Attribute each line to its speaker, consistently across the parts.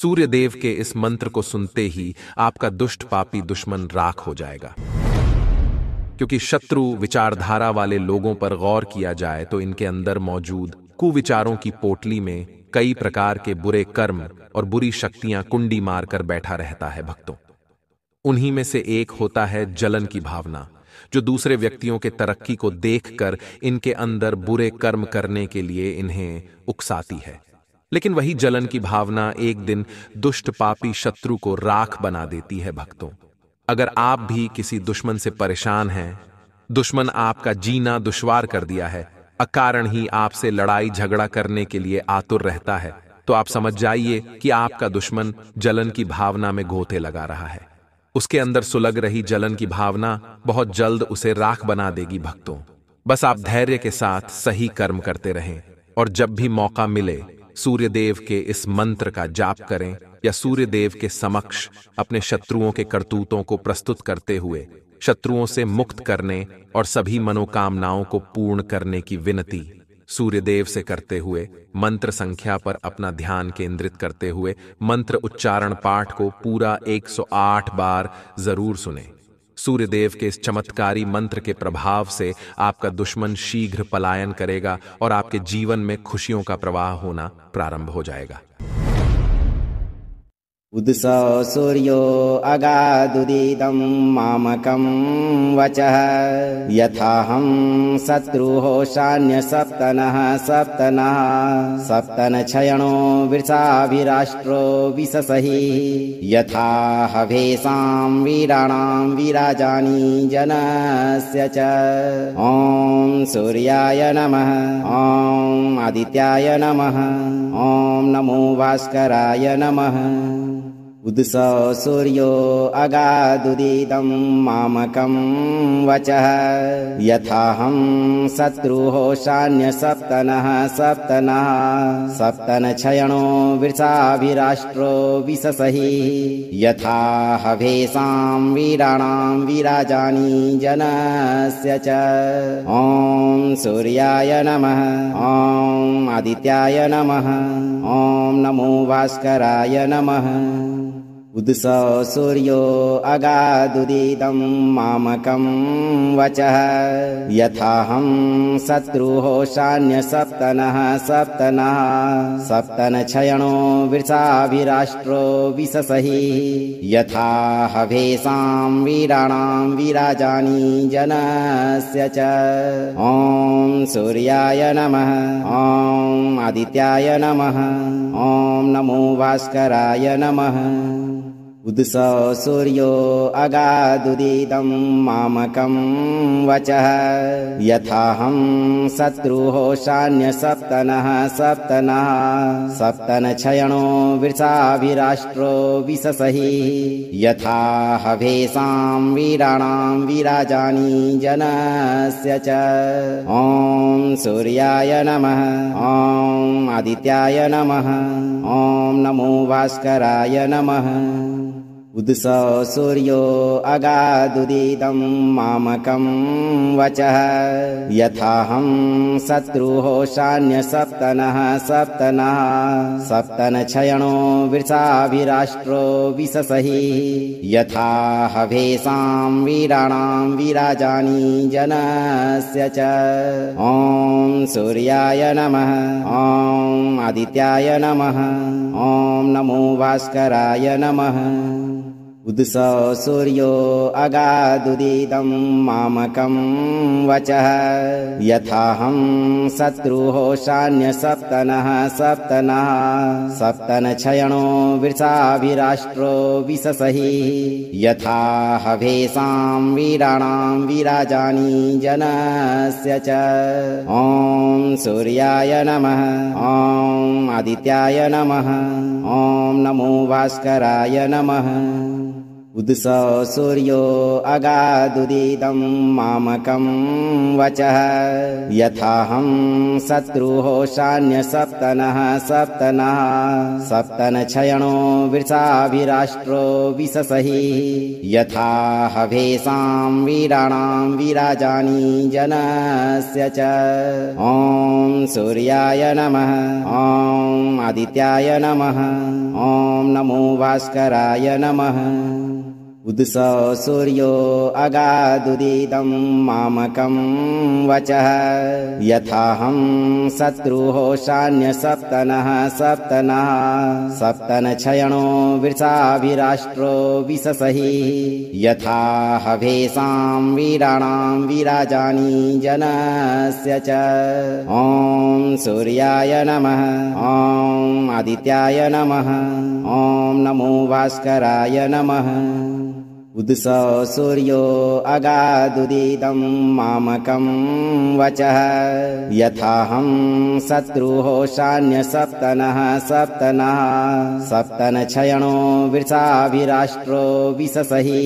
Speaker 1: सूर्यदेव के इस मंत्र को सुनते ही आपका दुष्ट पापी दुश्मन राख हो जाएगा। क्योंकि शत्रु विचारधारा वाले लोगों पर गौर किया जाए तो इनके अंदर मौजूद कुविचारों की पोटली में कई प्रकार के बुरे कर्म और बुरी शक्तियां कुंडी मारकर बैठा रहता है भक्तों। उन्हीं में से एक होता है जलन की भावना, जो दूसरे व्यक्तियों के तरक्की को देखकर इनके अंदर बुरे कर्म करने के लिए इन्हें उकसाती है। लेकिन वही जलन की भावना एक दिन दुष्ट पापी शत्रु को राख बना देती है भक्तों। अगर आप भी किसी दुश्मन से परेशान हैं, दुश्मन आपका जीना दुश्वार कर दिया है, अकारण ही आपसे लड़ाई झगड़ा करने के लिए आतुर रहता है, तो आप समझ जाइए कि आपका दुश्मन जलन की भावना में गोते लगा रहा है। उसके अंदर सुलग रही जलन की भावना बहुत जल्द उसे राख बना देगी भक्तों। बस आप धैर्य के साथ सही कर्म करते रहें और जब भी मौका मिले सूर्यदेव के इस मंत्र का जाप करें या सूर्यदेव के समक्ष अपने शत्रुओं के करतूतों को प्रस्तुत करते हुए शत्रुओं से मुक्त करने और सभी मनोकामनाओं को पूर्ण करने की विनती सूर्यदेव से करते हुए मंत्र संख्या पर अपना ध्यान केंद्रित करते हुए मंत्र उच्चारण पाठ को पूरा 108 बार जरूर सुने। सूर्यदेव के इस चमत्कारी मंत्र के प्रभाव से आपका दुश्मन शीघ्र पलायन करेगा और आपके जीवन में खुशियों का प्रवाह होना प्रारंभ हो जाएगा।
Speaker 2: उदिसौ सूर्यो अगादुदितं मामकं वचः यथाहं शत्रुः शान्यसप्तनः सप्तनक्षयणो वृषाभिराष्ट्रो विशसहि यथा हवेषां वीराणां विराजानि जनस्य च। ॐ सूर्याय नमः, ॐ आदित्याय नमः, ॐ नमो भास्कराय नमः। उदिसौ सूर्यो अगादुदितं मामकं वचः यथाहं शत्रुः शान्यसप्तनः सप्तनक्षयणो वृषाभिराष्ट्रो विशसहि यथा हवेषां वीराणां विराजानि जनस्य च। ॐ सूर्याय नमः, ॐ आदित्याय नमः, ॐ नमो भास्कराय नमः। उदिसौ सूर्यो अगादुदितं मामकं वचः यथाहं शत्रुः शान्यसप्तनः सप्तनक्षयणो वृषाभिराष्ट्रो विशसहि यथा हवेषां वीराणां विराजानि जनस्य च। ॐ सूर्याय नमः, ॐ आदित्याय नमः, ॐ नमो भास्कराय नमः। उदिसौ सूर्यो अगादुदितं मामकं वचः यथाहं शत्रुः शान्यसप्तनः सप्तनक्षयणो वृषाभिराष्ट्रो विशसहि यथा हवेषां वीराणां विराजानि जनस्य च। ॐ सूर्याय नमः, ॐ आदित्याय नमः, ॐ नमो भास्कराय नमः। उदिसौ सूर्यो अगादुदितं मामकं वचः यथाहं शत्रुः शान्यसप्तनः सप्तनक्षयणो वृषाभिराष्ट्रो विशसहि यथा हवेषां वीराणां विराजानि जनस्य च। ॐ सूर्याय नमः, ॐ आदित्याय नमः, ॐ नमो भास्कराय नमः। उदिसौ सूर्यो अगादुदितं मामकं वचः यथाहं शत्रुः शान्यसप्तनः सप्तनक्षयणो वृषाभिराष्ट्रो विशसहि यथा हवेषां वीराणां विराजानि जनस्य च। ॐ सूर्याय नमः, ॐ आदित्याय नमः, ॐ नमो भास्कराय नमः। उदिसौ सूर्यो अगादुदितं मामकं वचः यथाहं शत्रुः शान्यसप्तनः सप्तनक्षयणो वृषाभिराष्ट्रो विशसहि यथा हवेषां वीराणां विराजानि जनस्य च। ॐ सूर्याय नमः, ॐ आदित्याय नमः, ॐ नमो भास्कराय नमः उदस सूर्यो अगादुदितं मामकं वचः यथाहं शत्रुः शान्यसप्तनः सप्तनक्षयणो वृषाभिराष्ट्रो विशसहि यथा हवेषां वीराणां वीराजानि जनस्य च ॐ सूर्याय नमः ॐ आदित्याय नमः ॐ नमो भास्कराय नमः उदस सूर्यो अगादुदितं मामकं वचः यथाहं शत्रुः शान्यसप्तनः सप्तनक्षयणो वृषाभिराष्ट्रो विशसहि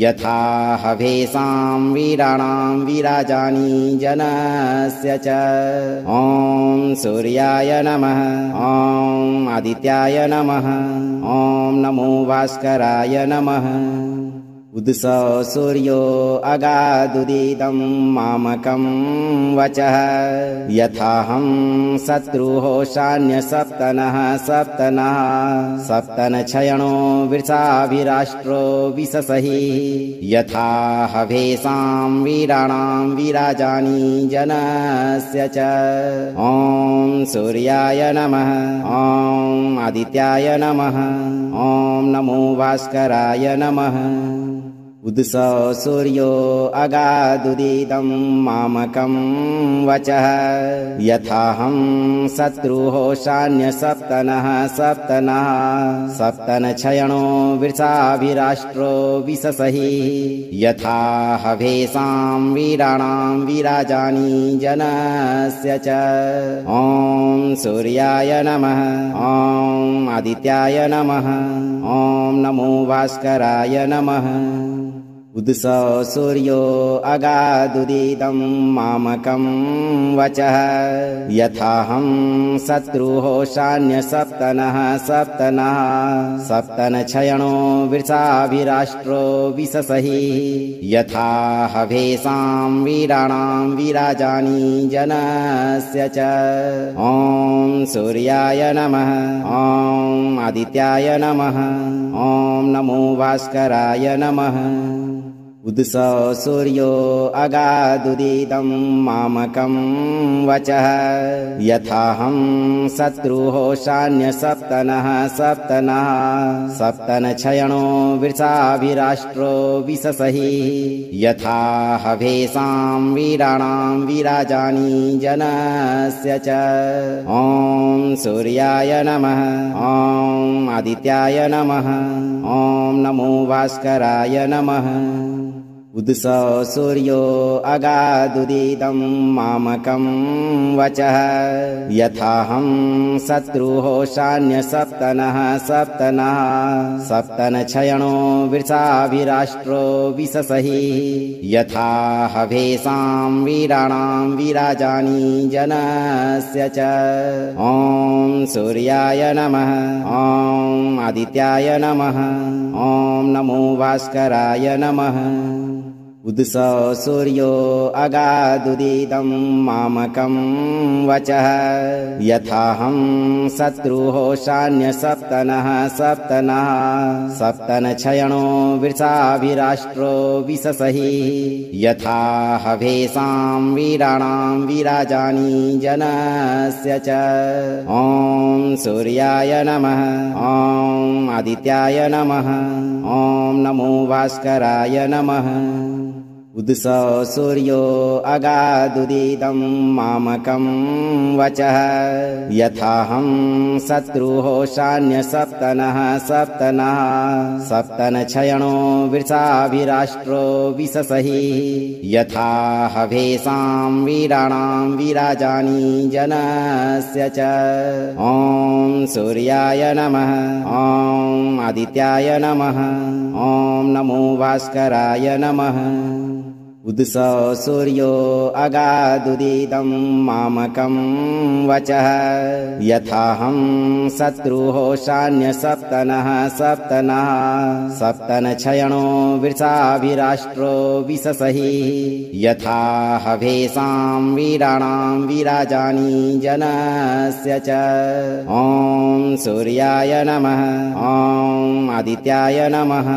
Speaker 2: यथा हवेषां वीराणां वीराजानि जनस्य च ॐ सूर्याय नमः ॐ आदित्याय नमः ॐ नमो भास्कराय नमः उदस सूर्यो अगादुदितं मामकं वचः यथाहं शत्रुः शान्यसप्तनः सप्तनक्षयणो वृषाभिराष्ट्रो विशसहि यथा हवेषां वीराणां वीराजानि जनस्य च ॐ सूर्याय नमः ॐ आदित्याय नमः ॐ नमो भास्कराय नमः उदस सूर्यो अगादुदितं मामकं वचः यथाहं शत्रुः शान्यसप्तनः सप्तनक्षयणो वृषाभिराष्ट्रो विशसहि यथा हवेषां वीराणां वीराजानि जनस्य च ॐ सूर्याय नमः ॐ आदित्याय नमः ॐ नमो भास्कराय नमः उदस सूर्यो अगादुदितं मामकं वचः यथाहं शत्रुः शान्यसप्तनः सप्तनक्षयणो वृषाभिराष्ट्रो विशसहि यथा हवेषां वीराणां वीराजानि जनस्य च ॐ सूर्याय नमः ॐ आदित्याय नमः ॐ नमो भास्कराय नमः उदस सूर्यो अगादुदितं मामकं वचः यथाहं शत्रुः शान्यसप्तनः सप्तनक्षयणो वृषाभिराष्ट्रो विशसहि यथा हवेषां वीराणां वीराजानि जनस्य च ॐ सूर्याय नमः ॐ आदित्याय नमः ॐ नमो भास्कराय नमः उदस सूर्यो अगादुदितं मामकं वचः यथाहं शत्रुः शान्यसप्तनः सप्तनक्षयणो वृषाभिराष्ट्रो विशसहि यथा हवेषां वीराणां वीराजानि जनस्य च ॐ सूर्याय नमः ॐ आदित्याय नमः ॐ नमो भास्कराय नमः उदस सूर्यो अगादुदितं मामकं वचः यथाहं शत्रुः शान्यसप्तनः सप्तनक्षयणो वृषाभिराष्ट्रो विशसहि यथा हवेषां वीराणां वीराजानि जनस्य च ॐ सूर्याय नमः ॐ आदित्याय नमः ॐ नमो भास्कराय नमः उदस सूर्यो अगादुदितं मामकं वचः यथाहं शत्रुः शान्यसप्तनः सप्तनक्षयणो वृषाभिराष्ट्रो विशसहि यथा हवेषां वीराणां वीराजानि जनस्य च ॐ सूर्याय नमः ॐ आदित्याय नमः ॐ नमो भास्कराय नमः उदसो सूर्यो अगादुदितं मामकं वचः यथाहं शत्रुः शान्यसप्तनः सप्तनक्षयणो वृषाभिराष्ट्रो विशसहि यथा हवेषां वीराणां वीराजानि जनस्य च। ॐ सूर्याय नमः। ॐ आदित्याय नमः।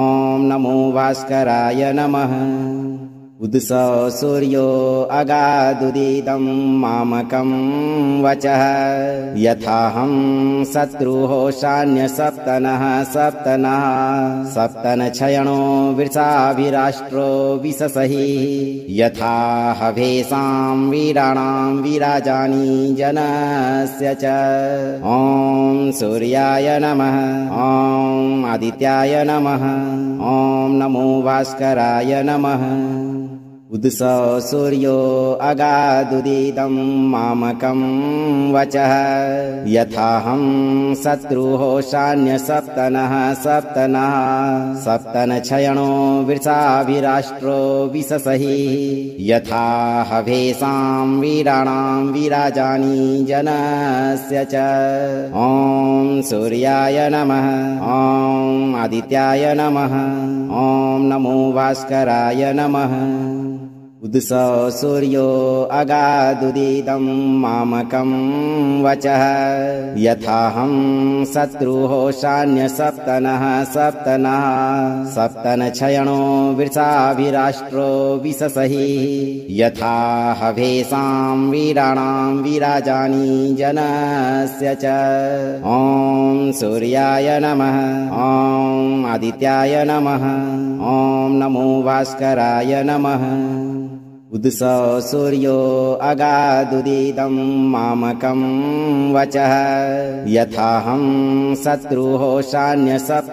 Speaker 2: ॐ नमो भास्कराय नमः। उदसो सूर्यो अगादुदितं मामकं वचः यथाहं शत्रुः शान्यसप्तनक्षयणो वृषाभिराष्ट्रो विशसहि यथा हवेषां वीराणां वीराजानि जनस्य च। ॐ सूर्याय नमः। ॐ आदित्याय नमः। ॐ नमो भास्कराय नमः। उदसो सूर्यो अगादुदितं मामकं वचः यथाहं शत्रुः शान्यसप्तनक्षयणो वृषाभिराष्ट्रो विशसहि यथा हवेषां वीराणां वीराजानि जनस्य च। ॐ सूर्याय नमः। ॐ आदित्याय नमः। ॐ नमो भास्कराय नमः। उदसो सूर्यो अगादुदितं मामकं वचः यथाहं शत्रुः शान्यसप्तनक्षयणो वृषाभिराष्ट्रो विशसहि यथा हवेषां वीराणां वीराजानि जनस्य च। ॐ सूर्याय नमः। ॐ आदित्याय नमः। ॐ नमो भास्कराय नमः। उदसो सूर्यो अगादुदितं मामकं वचः यथाहं शत्रुः शान्यसप्तनक्षयणो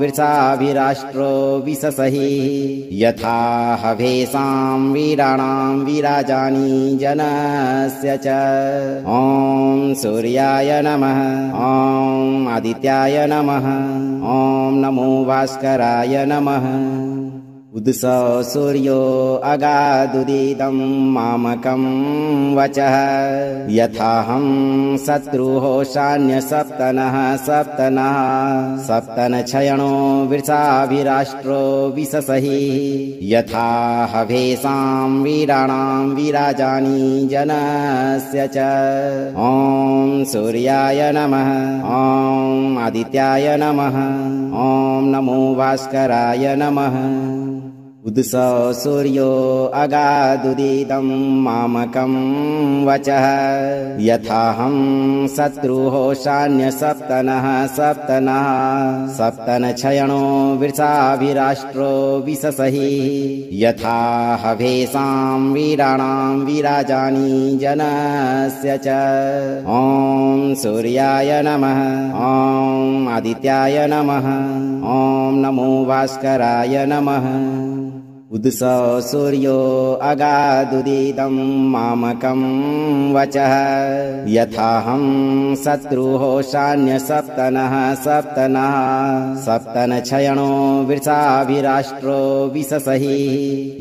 Speaker 2: वृषाभिराष्ट्रो विशसहि यथा हवेषां वीराणां वीराजानि जनस्य च। ॐ सूर्याय नमः। ॐ आदित्याय नमः। ॐ नमो भास्कराय नमः। उदसो सूर्यो अगादुदितं मामकं वचः यथाहं शत्रुः शान्यसप्तनक्षयणो वृषाभिराष्ट्रो विशसहि यथा हवेषां वीराणां वीराजानि जनस्य च। ॐ सूर्याय नमः। ॐ आदित्याय नमः। ॐ नमो भास्कराय नमः। उदसो सूर्यो अगादुदितं मामकं वचः यथाहं शत्रुः शान्यसप्तनक्षयणो वृषाभिराष्ट्रो विशसहि यथा हवेषां वीराणां वीराजानि जनस्य च। ॐ सूर्याय नमः। ॐ आदित्याय नमः। ॐ नमो भास्कराय नमः। उदसो सूर्यो अगादुदितं मामकं वचः यथाहं शत्रुः शान्यसप्तनक्षयणो वृषाभिराष्ट्रो विशसहि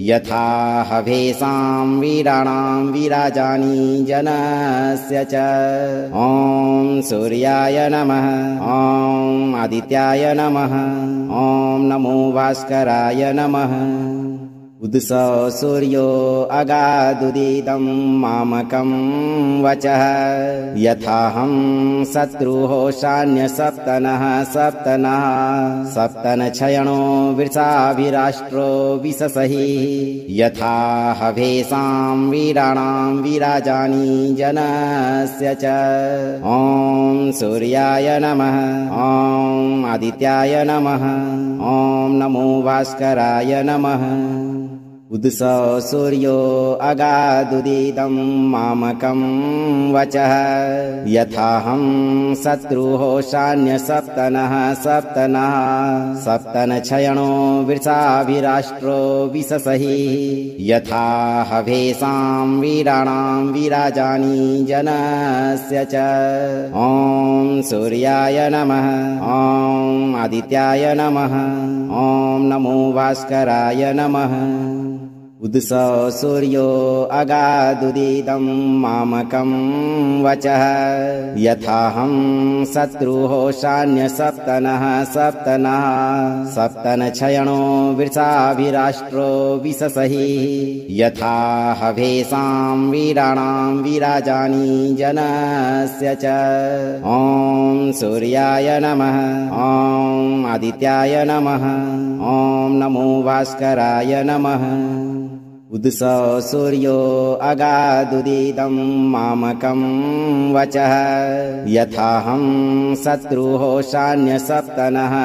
Speaker 2: यथा हवेषां वीराणां वीराजानि जनस्य च। ॐ सूर्याय नमः। ॐ आदित्याय नमः। ॐ नमो भास्कराय नमः। उदसो सूर्यो अगादुदितं मामकं वचः यथाहं शत्रुः शान्यसप्तनक्षयणो वृषाभिराष्ट्रो विशसहि यथा हवेषां वीराणां वीराजानि जनस्य च। ॐ सूर्याय नमः। ॐ आदित्याय नमः। ॐ नमो भास्कराय नमः। उदसो सूर्यो अगादुदितं मामकं वचः यथाहं शत्रुः शान्यसप्तनः सप्तनक्षयणो वृषाभिराष्ट्रो विशसहि यथा हवेषां वीराणां वीराजानि जनस्य च। ॐ सूर्याय नमः। ॐ आदित्याय नमः। ॐ नमो भास्कराय नमः। उदसो सूर्यो अगादुदितं मामकं वचः यथाहं शत्रुः शान्यसप्तनः सप्तनक्षयणो वृषाभिराष्ट्रो विशसहि यथा हवेषां वीराणां वीराजानि जनस्य च। ॐ सूर्याय नमः। ॐ आदित्याय नमः। ॐ नमो भास्कराय नमः। उदसो सूर्यो अगादुदितं मामकं वचः यथाहं शत्रुः शान्यसप्तनः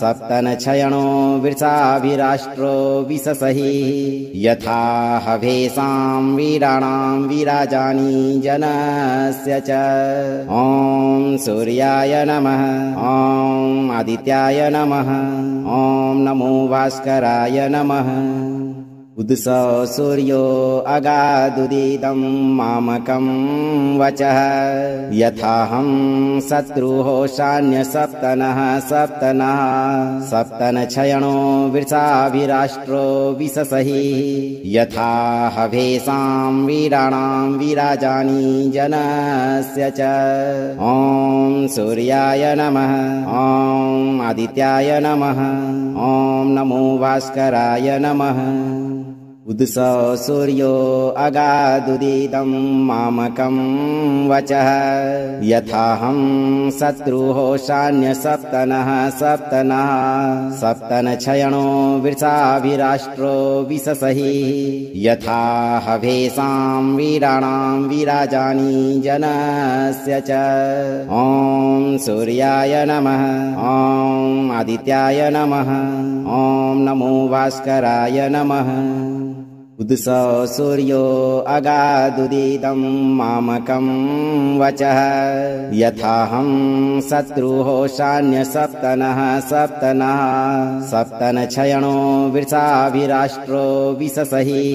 Speaker 2: सप्तनक्षयणो वृषाभिराष्ट्रो विशसहि यथा हवेषां वीराणां वीराजानि जनस्य च। ॐ सूर्याय नमः। ॐ आदित्याय नमः। ॐ नमो भास्कराय नमः। उदसो सूर्यो अगादुदितं मामकं वचः यथाहं शत्रुः शान्यसप्तनः सप्तनक्षयणो वृषाभिराष्ट्रो विशसहि यथा हवेषां वीराणां वीराजानि जनस्य च। ॐ सूर्याय नमः। ॐ आदित्याय नमः। ॐ नमो भास्कराय नमः। उदसो सूर्यो अगादुदितं मामकं वचः यथाहं शत्रुः शान्यसप्तनः सप्तनक्षयणो वृषाभिराष्ट्रो विशसहि यथा हवेषां वीराणां वीराजानि जनस्य च। ॐ सूर्याय नमः। ॐ आदित्याय नमः। ॐ नमो भास्कराय नमः। उदसो सूर्यो अगादुदितं मामकं वचः यथाहं शत्रुः शान्यसप्तनः सप्तनक्षयणो वृषाभिराष्ट्रो विशसहि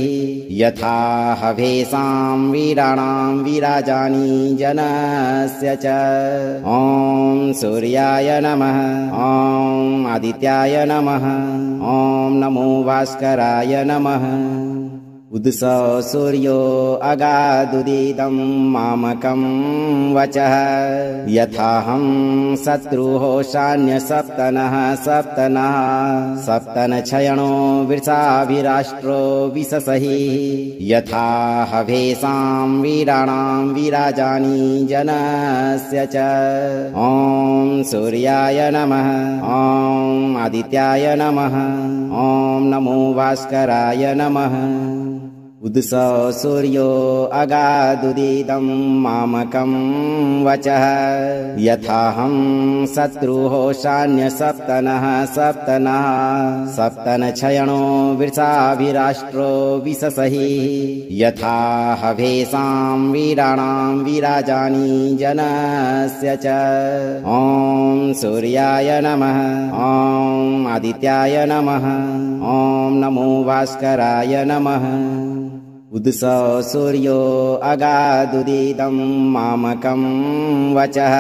Speaker 2: यथा हवेषां वीराणां वीराजानि जनस्य च। ॐ सूर्याय नमः। ॐ आदित्याय नमः। ॐ नमो भास्कराय नमः। उदसो सूर्यो अगादुदितं मामकं वचः यथाहं शत्रुः शान्यसप्तनः सप्तनक्षयणो वृषाभिराष्ट्रो विशसहि यथा हवेषां वीराणां वीराजानि जनस्य च। ॐ सूर्याय नमः। ॐ आदित्याय नमः। ॐ नमो भास्कराय नमः। उदसो सूर्यो अगादुदितं मामकं वचः यथाहं शत्रुः शान्यसप्तनः सप्तनक्षयणो वृषाभिराष्ट्रो विशसहि यथा हवेषां वीराणां वीराजानि जनस्य च। ॐ सूर्याय नमः। ॐ आदित्याय नमः। ॐ नमो भास्कराय नमः। उदसो सूर्यो अगादुदितं मामकं वचः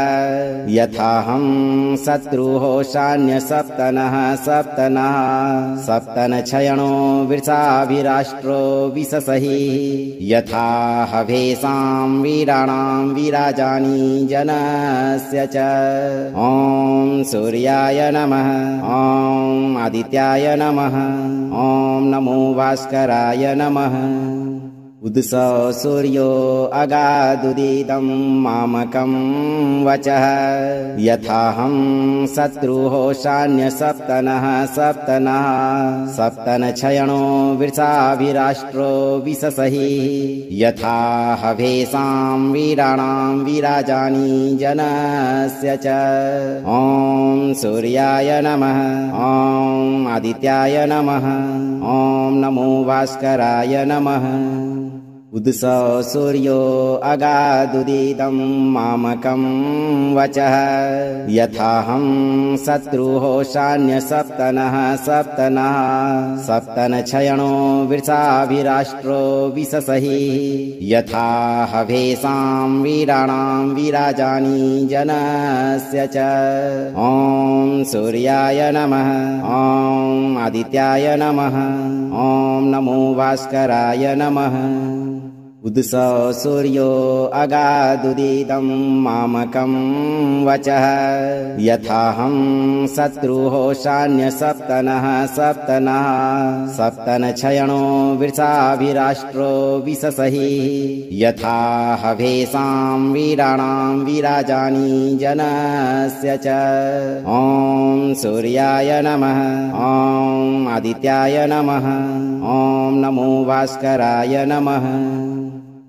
Speaker 2: यथाहं शत्रुः शान्यसप्तनः सप्तनक्षयणो वृषाभिराष्ट्रो विशसहि यथा हवेषां वीराणां वीराजानि जनस्य च। ॐ सूर्याय नमः। ॐ आदित्याय नमः। ॐ नमो भास्कराय नमः। उदसो सूर्यो अगादुदितं मामकं वचः यथाहं शत्रुः शान्यसप्तनः सप्तनक्षयणो वृषाभिराष्ट्रो विशसहि यथा हवेषां वीराणां वीराजानि जनस्य च। ॐ सूर्याय नमः। ॐ आदित्याय नमः। ॐ नमो भास्कराय नमः। उदसो सूर्यो अगादुदितं मामकं वचः यथाहं शत्रुः शान्यसप्तनक्षयणो वृषाभिराष्ट्रो विशसहि यथा हवेषां वीराणां वीराजानि जनस्य च। ॐ सूर्याय नमः। ॐ आदित्याय नमः। ॐ नमो भास्कराय नमः। उदसो सूर्यो अगादुदितं मामकं वचः यथाहं शत्रुः शान्यसप्तनक्षयणो वृषाभिराष्ट्रो विशसहि यथा हवेषां वीराणां वीराजानि जनस्य च। ॐ सूर्याय नमः। ॐ आदित्याय नमः। ॐ नमो भास्कराय नमः।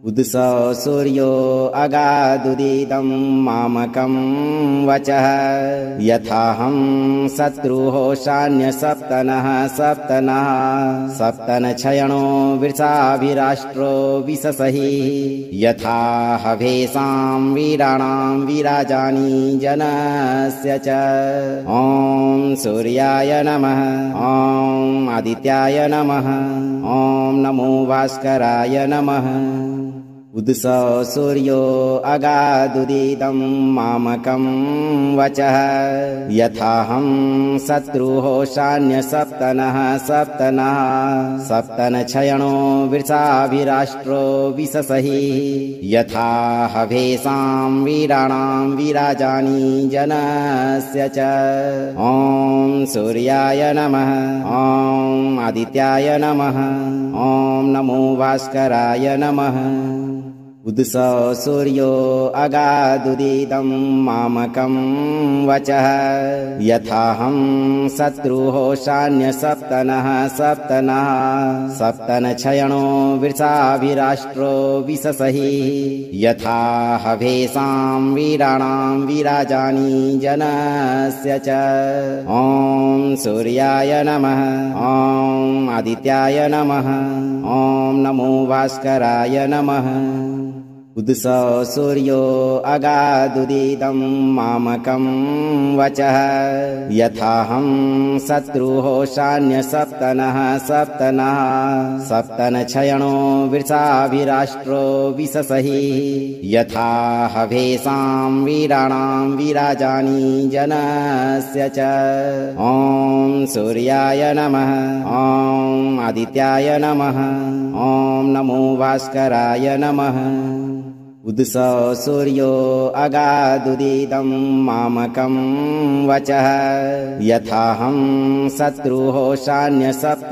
Speaker 2: उदसो सूर्यो अगादुदितं मामकं वचः यथाहं शत्रुः शान्यसप्तनक्षयणो वृषाभिराष्ट्रो विशसहि यथा हवेषां वीराणां वीराजानि जनस्य च। ॐ सूर्याय नमः। ॐ आदित्याय नमः। ॐ नमो भास्कराय नमः। उदसो सूर्यो अगादुदितं मामकं वचः यथाहं शत्रुः शान्यसप्तनक्षयणो वृषाभिराष्ट्रो विशसहि यथा हवेषां वीराणां वीराजानि जनस्य च। ॐ सूर्याय नमः। ॐ आदित्याय नमः। ॐ नमो भास्कराय नमः। उदसो सूर्यो अगादुदितं मामकं वचः यथाहं शत्रुः शान्यसप्तनक्षयणो वृषाभिराष्ट्रो विशसहि यथा हवेषां वीराणां वीराजानि जनस्य च। ॐ सूर्याय नमः। ॐ आदित्याय नमः। ॐ नमो भास्कराय नमः। उदसो सूर्यो अगादुदितं मामकं वचः यथाहं शत्रुः शान्यसप्तनक्षयणो वृषाभिराष्ट्रो विशसहि यथा हवेषां वीराणां वीराजानि जनस्य च। ॐ सूर्याय नमः। ॐ आदित्याय नमः। ॐ नमो भास्कराय नमः। उदसो सूर्यो अगादुदितं मामकं वचः यथाहं शत्रुः शान्यसप्तनक्षयणो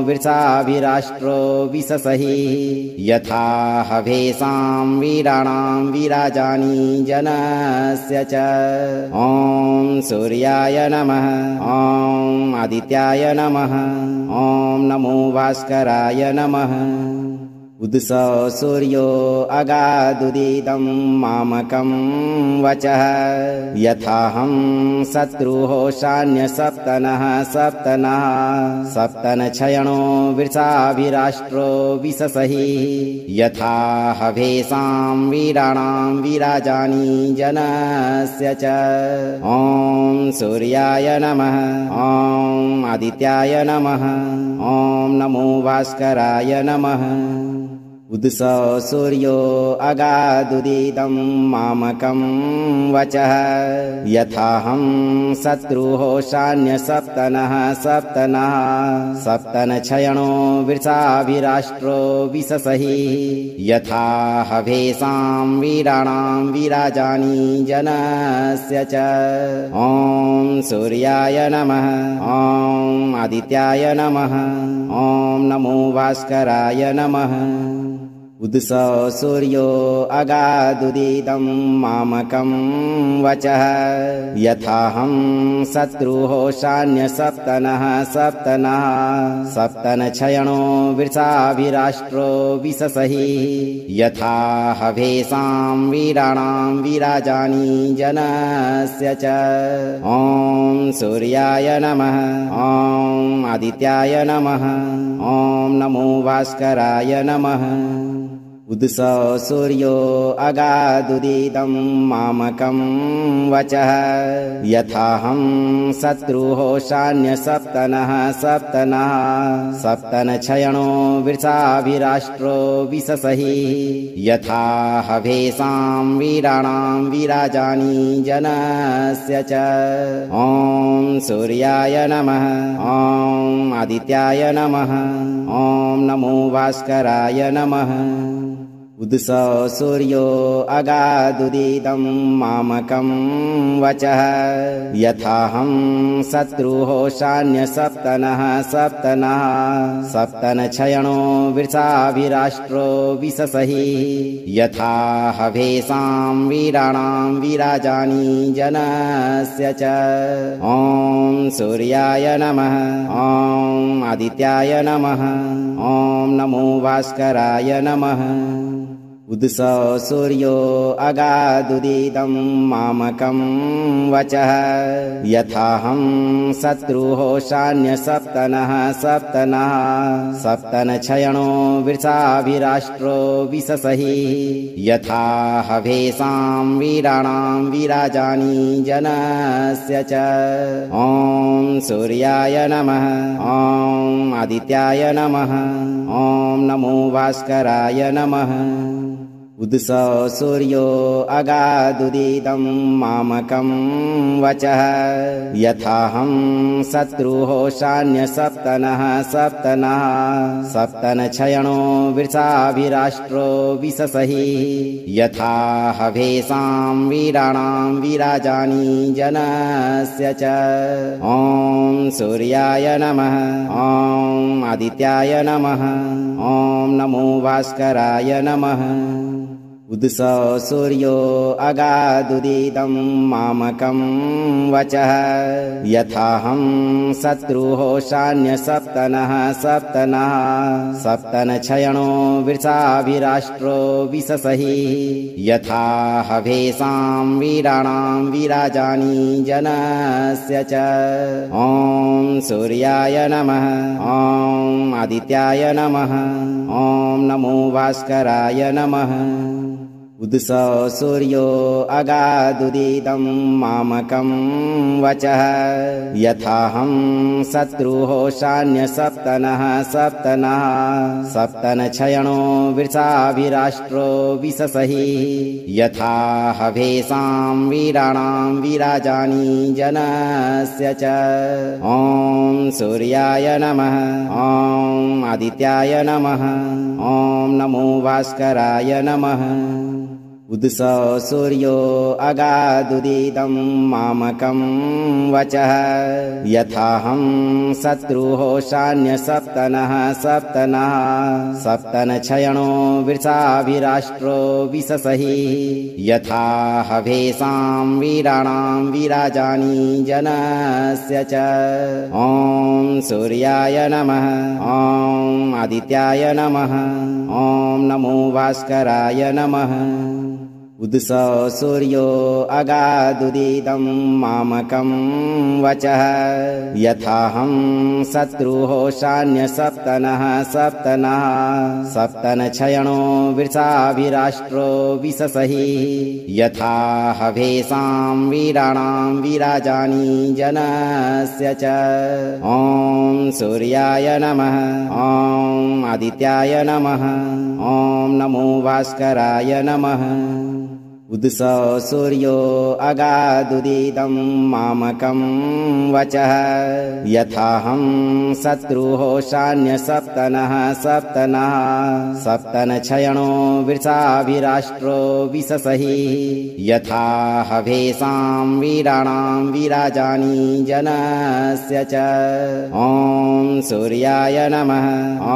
Speaker 2: वृषाभिराष्ट्रो विशसहि यथा हवेषां वीराणां वीराजानि जनस्य च। ॐ सूर्याय नमः। ॐ आदित्याय नमः। ॐ नमो भास्कराय नमः। उदसो सूर्यो अगादुदितं मामकं वचः यथाहं शत्रुः शान्यसप्तनक्षयणो वृषाभिराष्ट्रो विशसहि यथा हवेषां वीराणां वीराजानि जनस्य च। ॐ सूर्याय नमः। ॐ आदित्याय नमः। ॐ नमो भास्कराय नमः। उदसो सूर्यो अगादुदितं मामकं वचः यथाहं शत्रुः शान्यसप्तनः सप्तनक्षयणो वृषाभिराष्ट्रो विशसहि यथा हवेषां वीराणां विराजानि जनस्य च। ॐ सूर्याय नमः। ॐ आदित्याय नमः। ॐ नमो भास्कराय नमः। उदसो सूर्यो अगादुदितं मामकं वचः यथाहं शत्रुः शान्यसप्तनक्षयणो वृषाभिराष्ट्रो विशसहि यथा हवेषां वीराणां विराजानि जनस्य च। ॐ सूर्याय नमः। ॐ आदित्याय नमः। ॐ नमो भास्कराय नमः। उदसो सूर्यो अगादुदितं मामकं वचः यथाहं शत्रुः शान्यसप्तनक्षयणो वृषाभिराष्ट्रो विशसहि यथा हवेषां वीराणां विराजानि जनस्य च। ॐ सूर्याय नमः। ॐ आदित्याय नमः। ॐ नमो भास्कराय नमः। उदसो सूर्यो अगादुदितं मामकं वचः यथाहं शत्रुः शान्यसप्तनक्षयणो वृषाभिराष्ट्रो विशसहि यथा हवेषां वीराणां विराजानि जनस्य च। ॐ सूर्याय नमः। ॐ आदित्याय नमः। ॐ नमो भास्कराय नमः। उदसो सूर्यो अगादुदितं मामकं वचः यथाहं शत्रुः शान्यसप्तनक्षयणो वृषाभिराष्ट्रो विशसहि यथा हवेषां वीराणां विराजानि जनस्य च। ॐ सूर्याय नमः। ॐ आदित्याय नमः। ॐ नमो भास्कराय नमः। उदसो सूर्यो अगादुदितं मामकं वचः यथाहं शत्रुः शान्यसप्तनक्षयणो वृषाभिराष्ट्रो विशसहि यथा हवेषां वीराणां विराजानि जनस्य च। ॐ सूर्याय नमः। ॐ आदित्याय नमः। ॐ नमो भास्कराय नमः। उदसो सूर्यो अगादुदितं मामकं वचः यथाहं शत्रुः शान्यसप्तनक्षयणो वृषाभिराष्ट्रो विशसहि यथा हवेषां वीराणां विराजानि जनस्य च। ॐ सूर्याय नमः। ॐ आदित्याय नमः। ॐ नमो भास्कराय नमः। उदसो सूर्यो अगादुदितं मामकं वचः यथाहं शत्रुः शान्यसप्तनक्षयणो वृषाभिराष्ट्रो विशसहि यथा हवेषां वीराणां विराजानि जनस्य च। ॐ सूर्याय नमः। ॐ आदित्याय नमः। ॐ नमो भास्कराय नमः। उदसो सूर्यो अगादुदितं मामकं वचः यथाहं शत्रुः शान्यसप्तनक्षयणो वृषाभिराष्ट्रो विशसहि यथा हवेषां वीराणां विराजानि जनस्य च। ॐ सूर्याय नमः। ॐ आदित्याय नमः। ॐ नमो भास्कराय नमः। उदसो सूर्यो अगादुदितं मामकं वचः यथाहं शत्रुः शान्यसप्तनः सप्तनक्षयणो वृषाभिराष्ट्रो विशसहि यथा हवेषां वीराणां विराजानि जनस्य च। ॐ सूर्याय नमः। ॐ आदित्याय नमः। ॐ नमो भास्कराय नमः। उदसो सूर्यो अगादुदितं मामकं वचः यथाहं शत्रुः शान्यसप्तनक्षयणो वृषाभिराष्ट्रो विशसहि यथा हवेषां वीराणां विराजानि जनस्य च। ॐ सूर्याय नमः। ॐ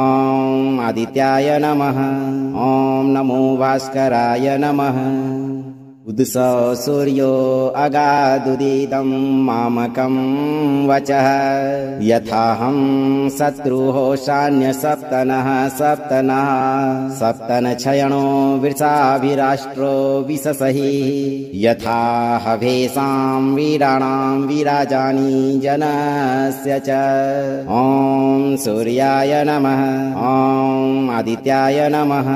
Speaker 2: आदित्याय नमः। ॐ नमो भास्कराय नमः। उदसो सूर्यो अगादुदितं मामकं वचः यथाहं शत्रुः शान्यसप्तनक्षयणो वृषाभिराष्ट्रो विशसहि यथा हवेषां वीराणां विराजानि जनस्य च। ॐ सूर्याय नमः। ॐ आदित्याय नमः।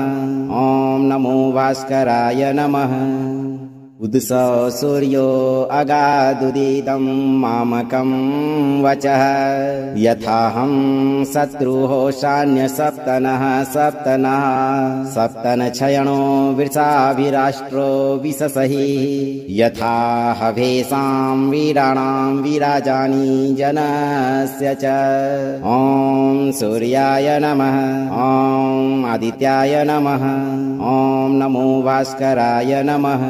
Speaker 2: ॐ नमो भास्कराय नमः। उदसो सूर्यो अगादुदितं मामकं वचः यथाहं शत्रुः शान्यसप्तनक्षयणो वृषाभिराष्ट्रो विशसहि यथा हवेषां वीराणां विराजानि जनस्य च। ॐ सूर्याय नमः। ॐ आदित्याय नमः। ॐ नमो भास्कराय नमः।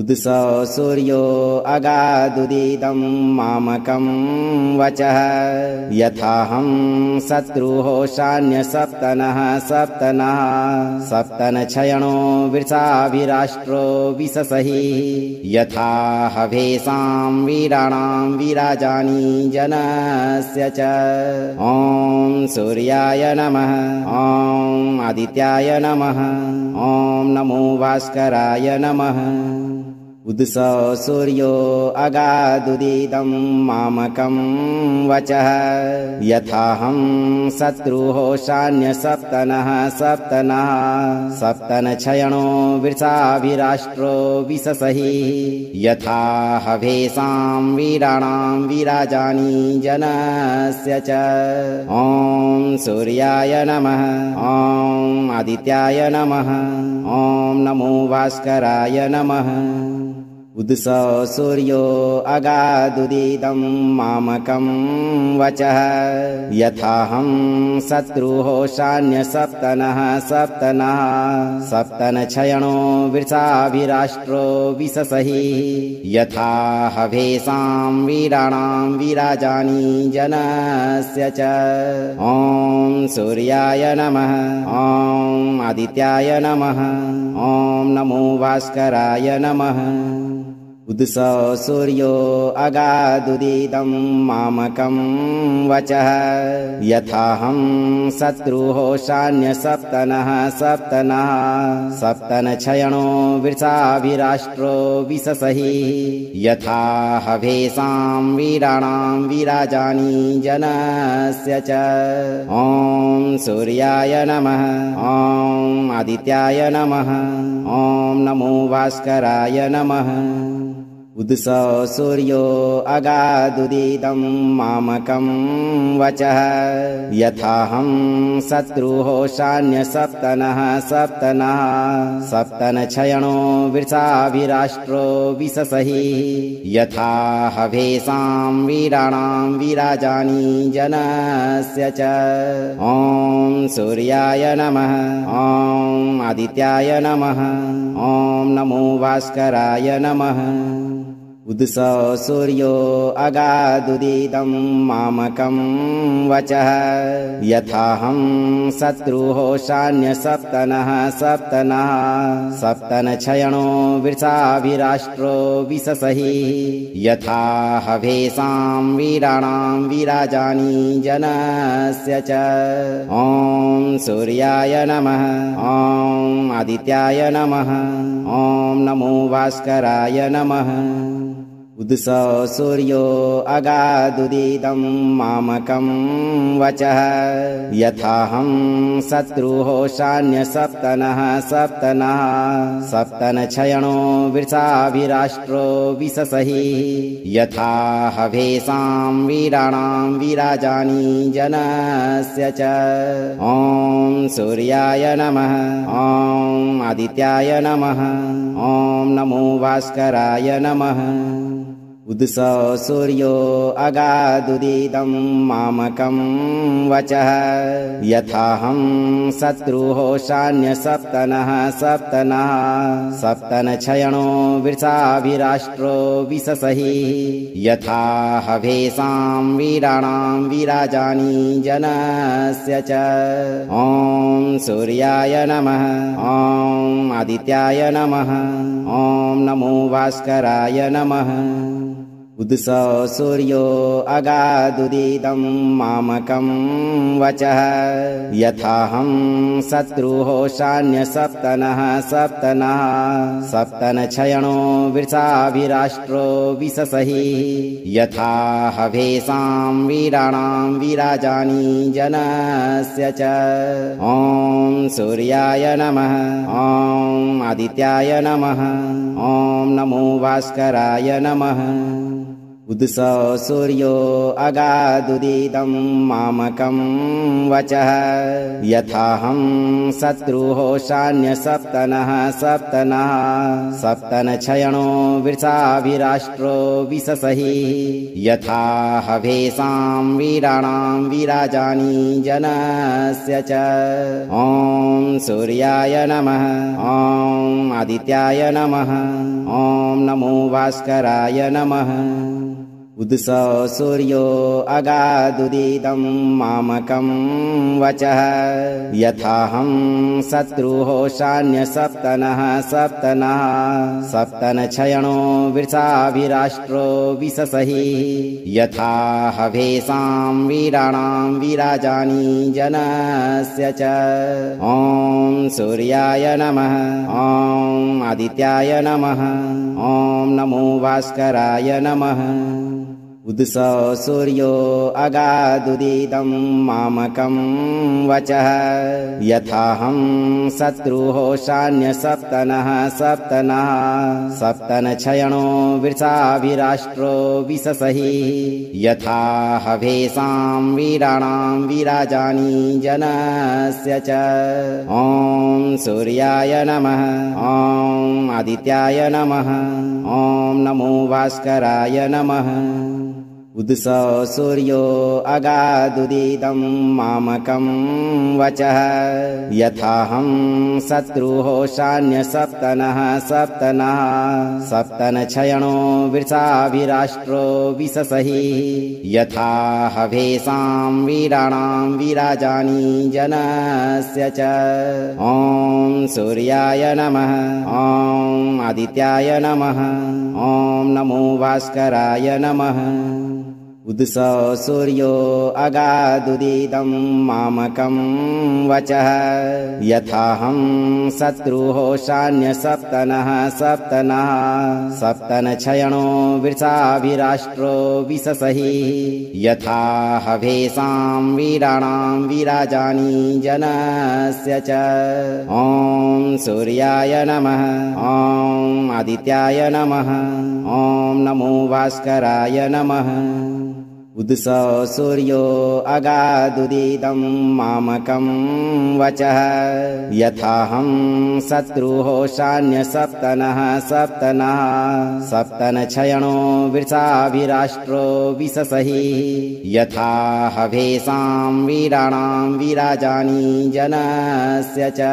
Speaker 2: उदसो सूर्यो अगादुदितं मामकं वचः यथाहं शत्रुः शान्यसप्तनक्षयणो वृषाभिराष्ट्रो विशसहि यथा हवेषां वीराणां विराजानि जनस्य च। ॐ सूर्याय नमः। ॐ आदित्याय नमः। ॐ नमो भास्कराय नमः। उदसो सूर्यो अगादुदितं मामकं वचः यथाहं शत्रुः शान्यसप्तनक्षयणो वृषाभिराष्ट्रो विशसहि यथा हवेषां वीराणां विराजानि जनस्य च। ॐ सूर्याय नमः। ॐ आदित्याय नमः। ॐ नमो भास्कराय नमः। उदसो सूर्यो अगादुदितं मामकं वचः यथाहं शत्रुः शान्यसप्तनक्षयणो वृषाभिराष्ट्रो विशसहि यथा हवेषां वीराणां विराजानि जनस्य च। ॐ सूर्याय नमः। ॐ आदित्याय नमः। ॐ नमो भास्कराय नमः। उदसो सूर्यो अगादुदितं मामकं वचः यथाहं शत्रुः शान्यसप्तनक्षयणो वृषाभिराष्ट्रो विशसहि यथा हवेषां वीराणां विराजानि जनस्य च। ॐ सूर्याय नमः। ॐ आदित्याय नमः। ॐ नमो भास्कराय नमः। उदसो सूर्यो अगादुदितं मामकं वचः यथाहं शत्रुः शान्यसप्तनक्षयणो वृषाभिराष्ट्रो विशसहि यथा हवेषां वीराणां विराजानि जनस्य च। ॐ सूर्याय नमः। ॐ आदित्याय नमः। ॐ नमो भास्कराय नमः। उदसो सूर्यो अगादुदितं मामकं वचः यथाहं शत्रुः शान्यसप्तनः सप्तनक्षयणो वृषाभिराष्ट्रो विशसहि यथा हवेषां वीराणां विराजानि जनस्य च। ॐ सूर्याय नमः। ॐ आदित्याय नमः। ॐ नमो भास्कराय नमः। उदसो सूर्यो अगादुदितं मामकं वचः यथाहं शत्रुः सप्तनक्षयणो वृषाभिराष्ट्रो विशसहि यथा हवेषां वीराणां विराजानि जनस्य च। ॐ सूर्याय नमः। ॐ आदित्याय नमः। ॐ नमो भास्कराय नमः। उदसो सूर्यो अगादुदितं मामकं वचः यथाहं शत्रुः सप्तनक्षयणो वृषाभिराष्ट्रो विशसहि यथा हवेषां वीराणां विराजानि जनस्य च। ॐ सूर्याय नमः। ॐ आदित्याय नमः। ॐ नमो भास्कराय नमः। उदसो सूर्यो अगादुदितं मामकं वचः यथाहं शत्रुः सप्तनक्षयणो वृषाभिराष्ट्रो विशसहि यथा हवेषां वीराणां विराजानि जनस्य च। ॐ सूर्याय नमः। ॐ आदित्याय नमः। ॐ नमो भास्कराय नमः। उदसो सूर्यो अगादुदितं मामकं वचः यथाहं शत्रुः सप्तनक्षयणो वृषाभिराष्ट्रो विशसहि यथा हवेषां वीराणां विराजानि जनस्य च। ॐ सूर्याय नमः। ॐ आदित्याय नमः। ॐ नमो भास्कराय नमः। उदसो सूर्यो अगादुदितं मामकं वचः यथाहं शत्रुः सप्तनक्षयणो वृषाभिराष्ट्रो विशसहि यथा हवेषां वीराणां विराजानि जनस्य च। ॐ सूर्याय नमः। ॐ आदित्याय नमः। ॐ नमो भास्कराय नमः। उदसो सूर्यो अगादुदितं मामकं वचः यथाहं शत्रुः सप्तनक्षयणो वृषाभिराष्ट्रो विशसहि यथा हवेषां वीराणां विराजानि जनस्य च। ॐ सूर्याय नमः। ॐ आदित्याय नमः। ॐ नमो भास्कराय नमः। उदसो सूर्यो अगादुदितं मामकं वचः यथाहं शत्रुः सप्तनक्षयणो वृषाभिराष्ट्रो विशसहि यथा हवेषां वीराणां विराजानि जनस्य च। ॐ सूर्याय नमः। ॐ आदित्याय नमः। ॐ नमो भास्कराय नमः। उदसो सूर्यो अगादुदितं मामकं वचः यथाहं शत्रुः सप्तनक्षयणो वृषाभिराष्ट्रो विशसहि यथा हवेषां वीराणां विराजानि जनस्य च। ॐ सूर्याय नमः। ॐ आदित्याय नमः। ॐ नमो भास्कराय नमः। उदसो सूर्यो अगादुदितं मामकं वचः यथाहं शत्रुः सप्तनक्षयणो वृषाभिराष्ट्रो विशसहि यथा हवेषां वीराणां विराजानि जनस्य च।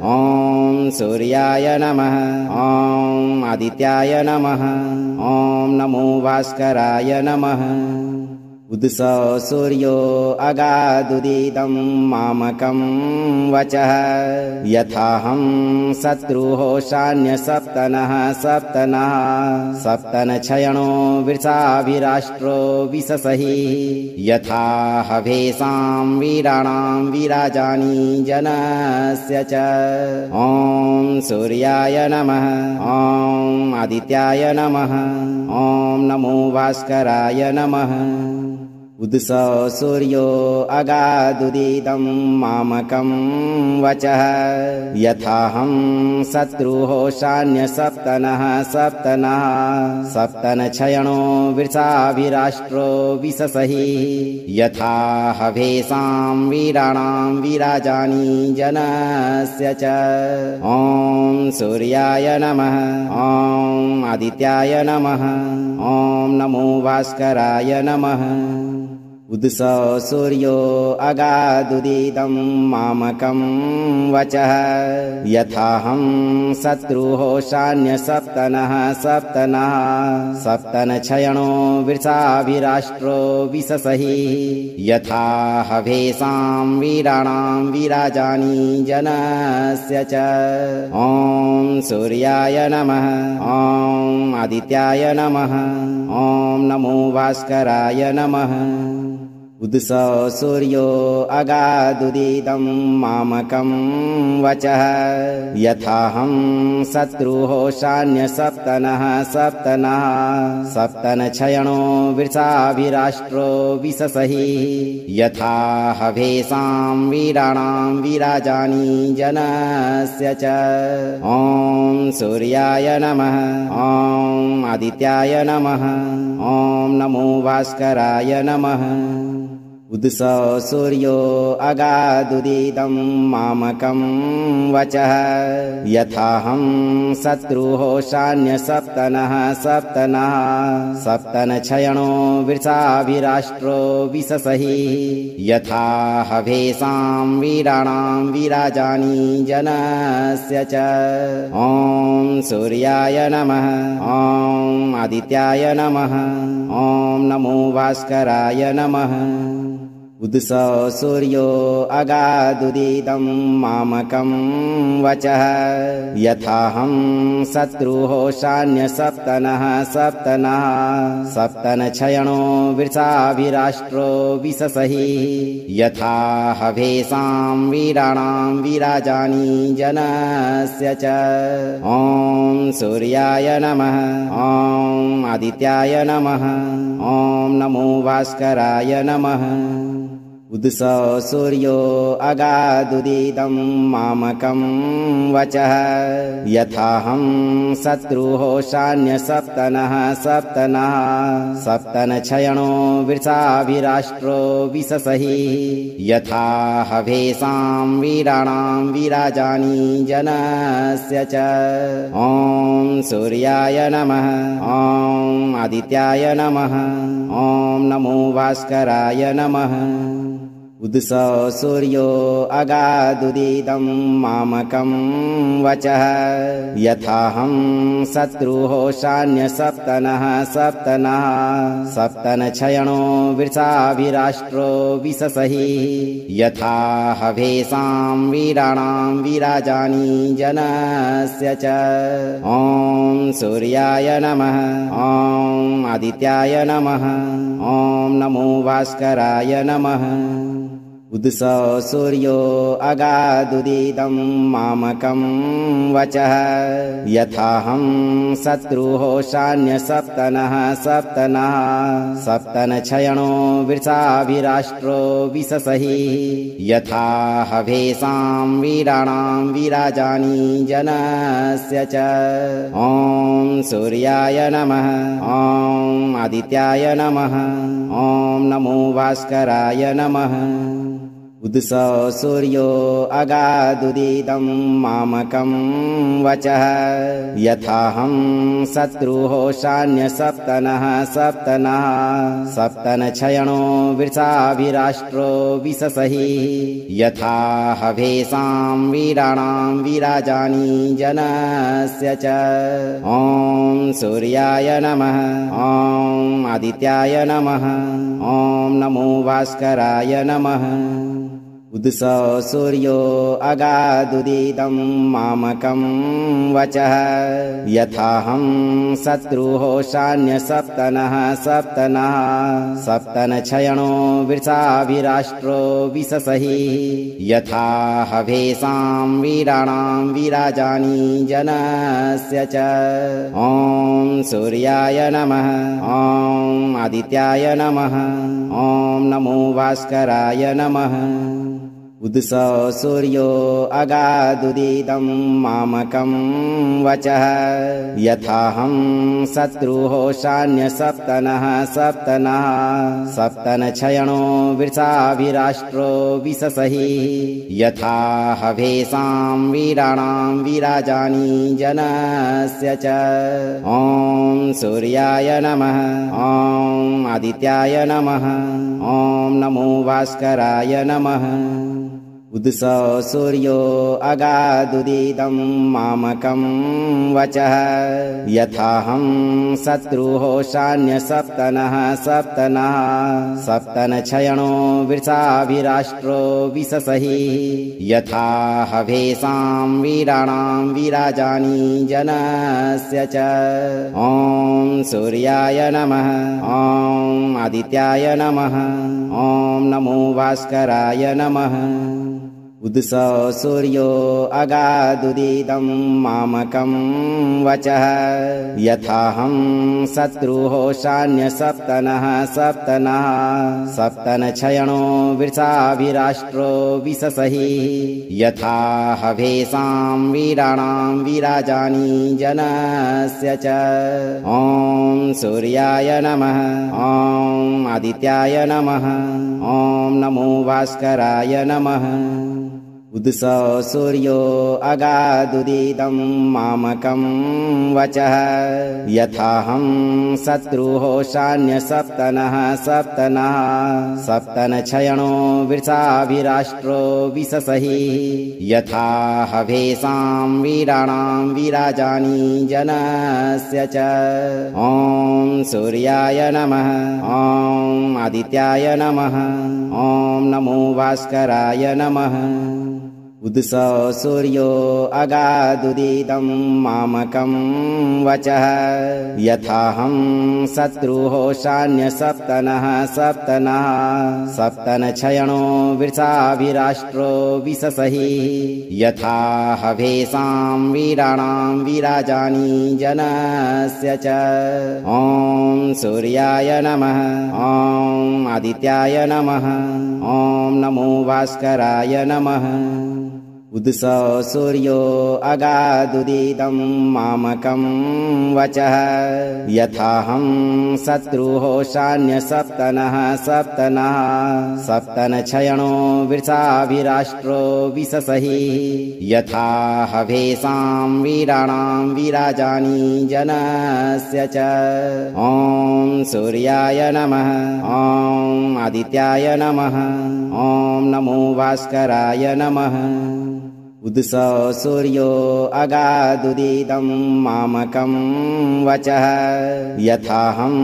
Speaker 2: ॐ सूर्याय नमः ॐ आदित्याय नमः ॐ नमो भास्कराय नमः उदसो सूर्यो अगादुदिदं मामकं वचः यथाहं शत्रुः शान्यसप्तनः सप्तनक्षयणो वृषाभिराष्ट्रो विशसहि यथा हवेषां वीराणां विराजानि जनस्य च ॐ सूर्याय नमः ॐ आदित्याय नमः ॐ नमो भास्कराय नमः उदसो सूर्यो अगादुदिदं मामकं वचः यथाहं शत्रुः शान्यसप्तनः सप्तनक्षयणो वृषाभिराष्ट्रो विशसहि यथा हवेषां वीराणां विराजानि जनस्य च ॐ सूर्याय नमः ॐ आदित्याय नमः ॐ नमो भास्कराय नमः उदसो सूर्यो अगादुदिदं मामकं वचः यथाहं शत्रुः शान्यसप्तनः सप्तनक्षयणो वृषाभिराष्ट्रो विशसहि यथा हवेषां वीराणां विराजानि जनस्य च ॐ सूर्याय नमः ॐ आदित्याय नमः ॐ नमो भास्कराय नमः उदसो सूर्यो अगादुदिदं मामकं वचः यथाहं शत्रुः शान्यसप्तनः सप्तनक्षयणो वृषाभिराष्ट्रो विशसहि यथा हवेषां वीराणां विराजानि जनस्य च ॐ सूर्याय नमः ॐ आदित्याय नमः ॐ नमो भास्कराय नमः उदसो सूर्यो अगादुदिदं मामकं वचः यथाहं शत्रुः शान्यसप्तनः सप्तनक्षयणो वृषाभिराष्ट्रो विशसहि यथा हवेषां वीराणां विराजानि जनस्य च ॐ सूर्याय नमः ॐ आदित्याय नमः ॐ नमो भास्कराय नमः उदसो सूर्यो अगादुदिदं मामकं वचः यथाहं शत्रुः शान्यसप्तनः सप्तनक्षयणो वृषाभिराष्ट्रो विशसहि यथा हवेषां वीराणां विराजानि जनस्य च ॐ सूर्याय नमः ॐ आदित्याय नमः ॐ नमो भास्कराय नमः उदसो सूर्यो अगादुदिदं मामकं वचः यथाहं शत्रुः शान्यसप्तनः सप्तनक्षयणो वृषाभिराष्ट्रो विशसहि यथा हवेषां वीराणां विराजानि जनस्य च ॐ सूर्याय नमः ॐ आदित्याय नमः ॐ नमो भास्कराय नमः उदसो सूर्यो अगादुदिदं मामकं वचः यथाहं शत्रुः शान्यसप्तनः सप्तनक्षयणो वृषाभिराष्ट्रो विशसहि यथा हवेषां वीराणां विराजानि जनस्य च ॐ सूर्याय नमः ॐ आदित्याय नमः ॐ नमो भास्कराय नमः उदसो सूर्यो अगादुदिदं मामकं वचः यथाहं शत्रुः शान्यसप्तनः सप्तनक्षयणो वृषाभिराष्ट्रो विशसहि यथा हवेषां वीराणां विराजानि जनस्य च ॐ सूर्याय नमः ॐ आदित्याय नमः ॐ नमो भास्कराय नमः उदसो सूर्यो अगादुदितं मामकं वचः यथाहं शत्रुः शान्यसप्तनः सप्तनक्षयणो वृषाभिराष्ट्रो विशसहि यथा हवेषां वीराणां विराजानि जनस्य च। ॐ सूर्याय नमः। ॐ आदित्याय नमः। ॐ नमो भास्कराय नमः। उदसो सूर्यो अगादुदितं मामकं वचः यथाहं शत्रुः शान्यसप्तनः सप्तनक्षयणो वृषाभिराष्ट्रो विशसहि यथा हवेषां वीराणां विराजानि जनस्य च। ॐ सूर्याय नमः। ॐ आदित्याय नमः। ॐ नमो भास्कराय नमः। उदसो सूर्यो अगादुदितं मामकं वचः यथाहं शत्रुः शान्यसप्तनः सप्तनक्षयणो वृषाभिराष्ट्रो विशसहि यथा हवेषां वीराणां विराजानि जनस्य च। ॐ सूर्याय नमः। ॐ आदित्याय नमः। ॐ नमो भास्कराय नमः। उदसो सूर्यो अगादुदितं मामकं वचः यथाहं शत्रुः शान्यसप्तनः सप्तनक्षयणो वृषाभिराष्ट्रो विशसहि यथा हवेषां वीराणां विराजानि जनस्य च। ॐ सूर्याय नमः। ॐ आदित्याय नमः। ॐ नमो भास्कराय नमः। उदसो सूर्यो अगादुदितं मामकं वचः यथाहं शत्रुः शान्यसप्तनः सप्तनक्षयणो वृषाभिराष्ट्रो विशसहि यथा हवेषां वीराणां विराजानि जनस्य च। ॐ सूर्याय नमः। ॐ आदित्याय नमः। ॐ नमो भास्कराय नमः। उदसो सूर्यो अगादुदितं मामकं वचः यथाहं शत्रुः शान्यसप्तनः सप्तनक्षयणो वृषाभिराष्ट्रो विशसहि यथा हवेषां वीराणां विराजानि जनस्य च। ॐ सूर्याय नमः। ॐ आदित्याय नमः। ॐ नमो भास्कराय नमः। उदसो सूर्यो अगादुदितं मामकं वचः यथाहं शत्रुः शान्यसप्तनः सप्तनक्षयणो वृषाभिराष्ट्रो विशसहि यथा हवेषां वीराणां विराजानि जनस्य च। ॐ सूर्याय नमः। ॐ आदित्याय नमः। ॐ नमो भास्कराय नमः। उदसो सूर्यो अगादुदितं मामकं वचः यथाहं शत्रुः शान्यसप्तनः सप्तनक्षयणो वृषाभिराष्ट्रो विशसहि यथा हवेषां वीराणां विराजानि जनस्य च। ॐ सूर्याय नमः। ॐ आदित्याय नमः। ॐ नमो भास्कराय नमः। उदसो सूर्यो अगादुदितं मामकं वचः यथाहं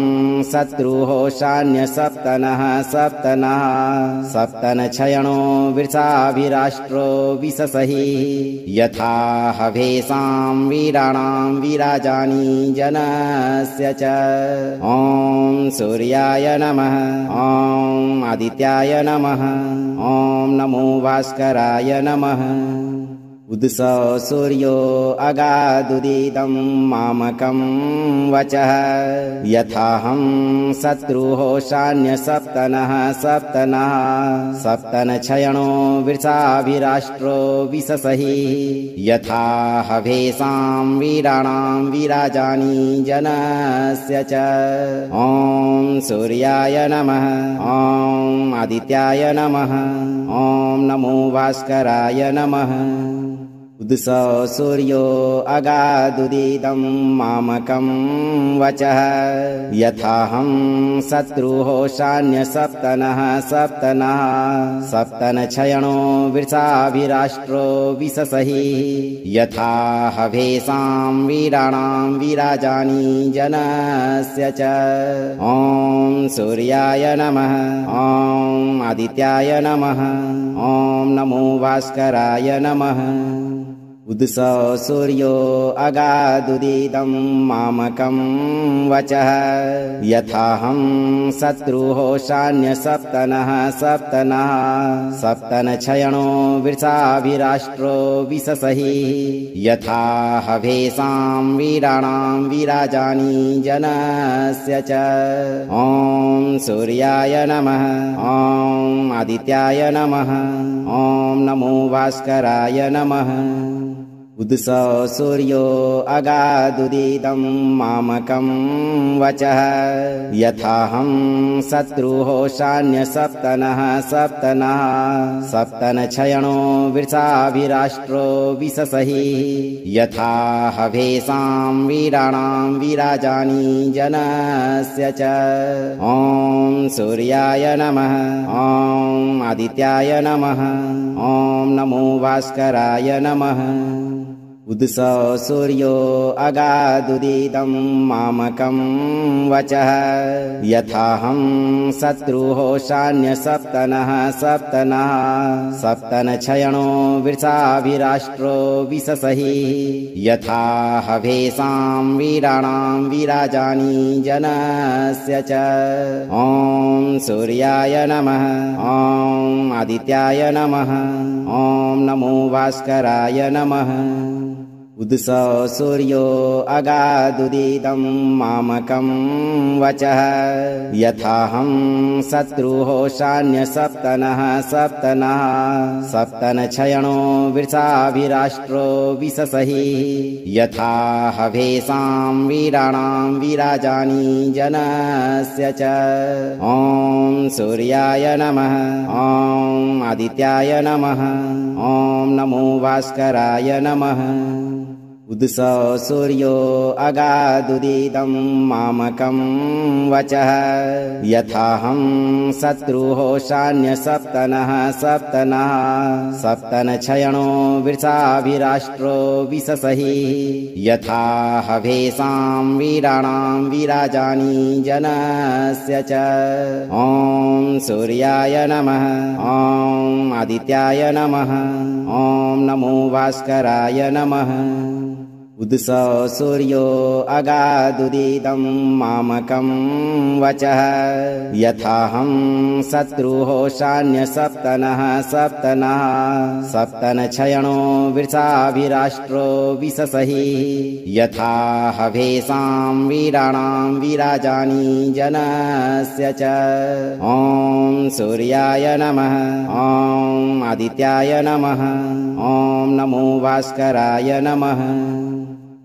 Speaker 2: शत्रुः शान्यसप्तनः सप्तनक्षयणो वृषाभिराष्ट्रो विशसहि यथा हवेषां वीराणां विराजानि जनस्य च। ॐ सूर्याय नमः। ॐ आदित्याय नमः। ॐ नमो भास्कराय नमः। उदसो सूर्यो अगादुदितं मामकं वचः यथाहं शत्रुः शान्यसप्तनः सप्तनक्षयणो वृषाभिराष्ट्रो विशसहि यथा हवेषां वीराणां विराजानि जनस्य च। ॐ सूर्याय नमः। ॐ आदित्याय नमः। ॐ नमो भास्कराय नमः। उदसो सूर्यो अगादुदितं मामकं वचः यथाहं शत्रुः शान्यसप्तनः सप्तनक्षयणो वृषाभिराष्ट्रो विशसहि यथा हवेषां वीराणां विराजानि जनस्य च। ॐ सूर्याय नमः। ॐ आदित्याय नमः। ॐ नमो भास्कराय नमः। उदसो सूर्यो अगादुदितं मामकं वचः यथाहं शत्रुः शान्यसप्तनः सप्तनक्षयणो वृषाभिराष्ट्रो विशसहि यथा हवेषां वीराणां विराजानि जनस्य च। ॐ सूर्याय नमः। ॐ आदित्याय नमः। ॐ नमो भास्कराय नमः। उदसो सूर्यो अगादुदितं मामकं वचः यथाहं शत्रुः शान्यसप्तनः सप्तनक्षयणो वृषाभिराष्ट्रो विशसहि यथा हवेषां वीराणां विराजानि जनस्य च। ॐ सूर्याय नमः। ॐ आदित्याय नमः। ॐ नमो भास्कराय नमः। उदसो सूर्यो अगादुदितं मामकं वचः यथाहं शत्रुः शान्यसप्तनः सप्तनक्षयणो वृषाभिराष्ट्रो विशसहि यथा हवेषां वीराणां विराजानि जनस्य च। ॐ सूर्याय नमः। ॐ आदित्याय नमः। ॐ नमो भास्कराय नमः। उदसो सूर्यो अगादुदितं मामकं वचः यथाहं शत्रुः शान्यसप्तनः सप्तनक्षयणो वृषाभिराष्ट्रो विशसहि यथा हवेषां वीराणां विराजानि जनस्य च। ॐ सूर्याय नमः। ॐ आदित्याय नमः। ॐ नमो भास्कराय नमः। उदसो सूर्यो अगादुदितं मामकं वचः यथाहं शत्रुः शान्यसप्तनः सप्तनक्षयणो वृषाभिराष्ट्रो विशसहि यथा हवेषां वीराणां विराजानि जनस्य च। ॐ सूर्याय नमः। ॐ आदित्याय नमः। ॐ नमो भास्कराय नमः। उदसो सूर्यो अगादुदितं मामकं वचः यथाहं शत्रुः शान्यसप्तनः सप्तनक्षयणो वृषाभिराष्ट्रो विशसहि यथा हवेषां वीराणां विराजानि जनस्य च। ॐ सूर्याय नमः। ॐ आदित्याय नमः। ॐ नमो भास्कराय नमः।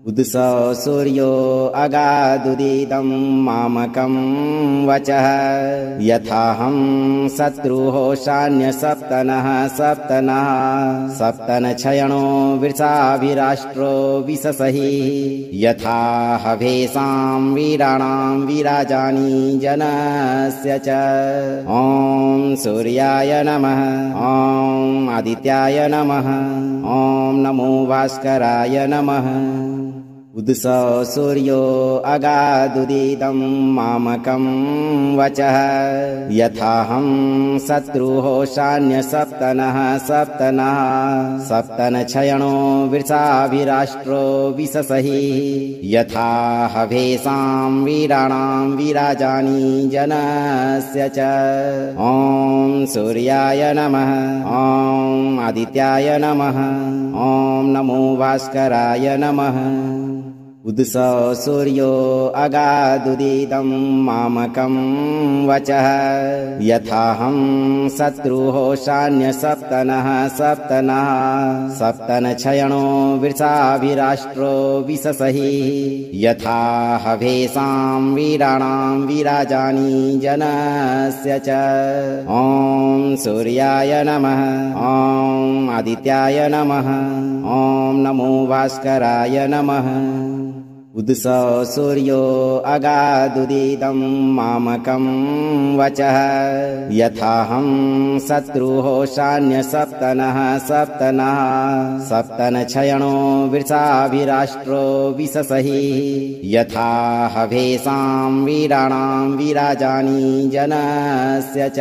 Speaker 2: उदसो सूर्यो अगादुदितं मामकं वचः यथाहं शत्रुः शान्यसप्तनः सप्तनक्षयणो वृषाभिराष्ट्रो विशसहि यथा हवेषां वीराणां विराजानि जनस्य च। ॐ सूर्याय नमः। ॐ आदित्याय नमः। ॐ नमो भास्कराय नमः। उदसो सूर्यो अगादुदितं मामकं वचः यथाहं शत्रुः शान्यसप्तनः सप्तनक्षयणो वृषाभिराष्ट्रो विशसहि यथा हवेषां वीराणां वीराजानि जनस्य च। ॐ सूर्याय नमः। ॐ आदित्याय नमः। ॐ नमो भास्कराय नमः। उदसो सूर्यो अगादुदितं मामकं वचः यथाहं शत्रुः शान्यसप्तनः सप्तनक्षयणो वृषाभिराष्ट्रो विशसहि यथा हवेषां वीराणां वीराजानि जनस्य च। ॐ सूर्याय नमः। ॐ आदित्याय नमः। ॐ नमो भास्कराय नमः। उदसो सूर्यो अगादुदितं मामकं वचः यथाहं शत्रुः शान्यसप्तनः सप्तनक्षयणो वृषाभिराष्ट्रो विशसहि यथा हवेषां वीराणां वीराजानि जनस्य च।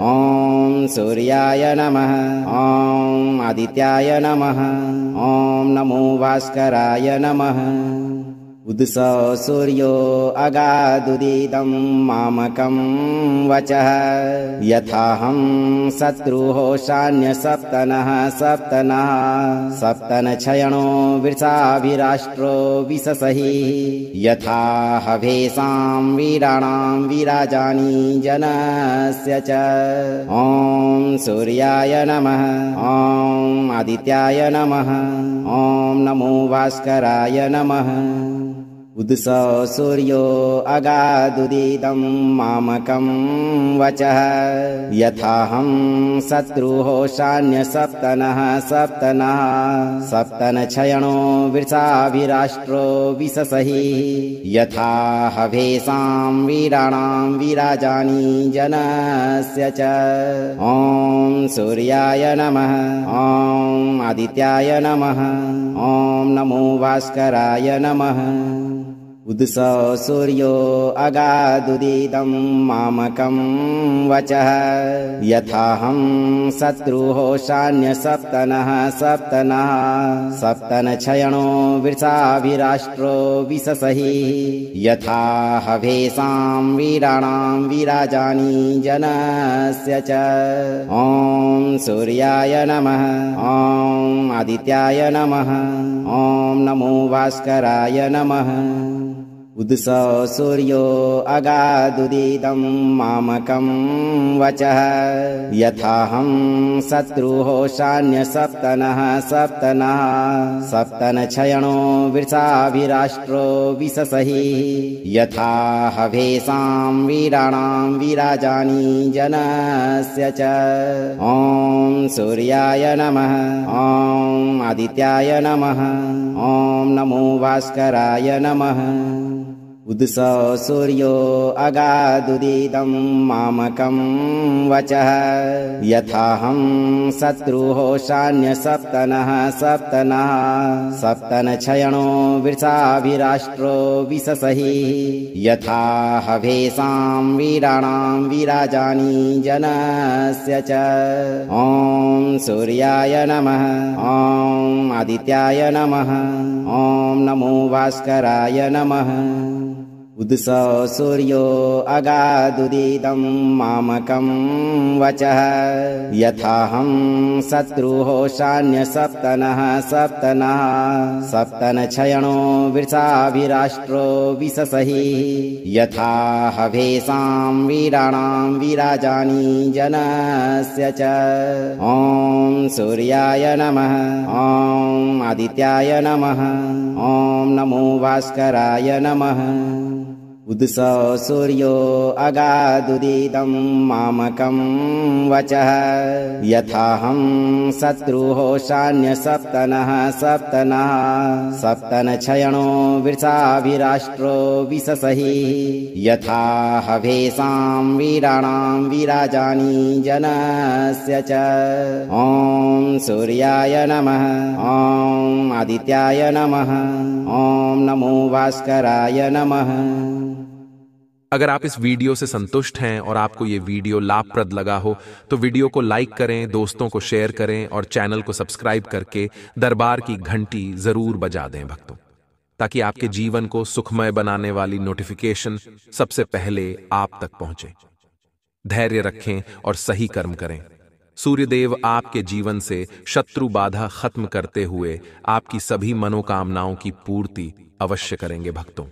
Speaker 2: ॐ सूर्याय नमः। ॐ आदित्याय नमः। ॐ नमो भास्कराय नमः। उदसो सूर्यो अगादुदितं मामकं वचः यथाहं शत्रुः शान्यसप्तनः सप्तनक्षयणो वृषाभिराष्ट्रो विशसहि यथा हवेषां वीराणां वीराजानि जनस्य च। ॐ सूर्याय नमः। ॐ आदित्याय नमः। ॐ नमो भास्कराय नमः। उदसो सूर्यो अगादुदितं मामकं वचः यथाहं शत्रुः शान्यसप्तनः सप्तनक्षयणो वृषाभिराष्ट्रो विशसहि यथा हवेषां वीराणां वीराजानि जनस्य च। ॐ सूर्याय नमः। ॐ आदित्याय नमः। ॐ नमो भास्कराय नमः। उदसो सूर्यो अगादुदितं मामकं वचः यथाहं शत्रुः शान्यसप्तनः सप्तनक्षयणो वृषाभिराष्ट्रो विशसहि यथा हवेषां वीराणां वीराजानि जनस्य च। ॐ सूर्याय नमः। ॐ आदित्याय नमः। ॐ नमो भास्कराय नमः। उदसो सूर्यो अगादुदितं मामकं वचः यथाहं शत्रुः शान्यसप्तनः सप्तनक्षयणो वृषाभिराष्ट्रो विशसहि यथा हवेषां वीराणां वीराजानि जनस्य च। ॐ सूर्याय नमः। ॐ आदित्याय नमः। ॐ नमो भास्कराय नमः। उदसो सूर्यो अगादुदितं मामकं वचः यथाहं शत्रुः शान्यसप्तनः सप्तनक्षयणो वृषाभिराष्ट्रो विशसहि यथा हवेषां वीराणां वीराजानि जनस्य च। ॐ सूर्याय नमः। ॐ आदित्याय नमः। ॐ नमो भास्कराय नमः। उदसो सूर्यो अगादुदितं मामकं वचः यथाहं शत्रुः शान्यसप्तनः सप्तनक्षयणो वृषाभिराष्ट्रो विशसहि यथा हवेषां वीराणां वीराजानि जनस्य च। ॐ सूर्याय नमः। ॐ आदित्याय नमः। ॐ नमो भास्कराय नमः। उदसौ सूर्यो अगादुदितं मामकं वचः यथाहं शत्रुः शान्यसप्तनः सप्तनक्षयणो वृषाभिराष्ट्रो विशसहि यथा हवेषां वीराणां वीराजानि जनस्य च। ॐ सूर्याय नमः, ॐ आदित्याय नमः, ॐ नमो भास्कराय नमः।
Speaker 1: अगर आप इस वीडियो से संतुष्ट हैं और आपको ये वीडियो लाभप्रद लगा हो तो वीडियो को लाइक करें, दोस्तों को शेयर करें और चैनल को सब्सक्राइब करके दरबार की घंटी जरूर बजा दें भक्तों, ताकि आपके जीवन को सुखमय बनाने वाली नोटिफिकेशन सबसे पहले आप तक पहुंचे। धैर्य रखें और सही कर्म करें। सूर्यदेव आपके जीवन से शत्रु बाधा खत्म करते हुए आपकी सभी मनोकामनाओं की पूर्ति अवश्य करेंगे भक्तों।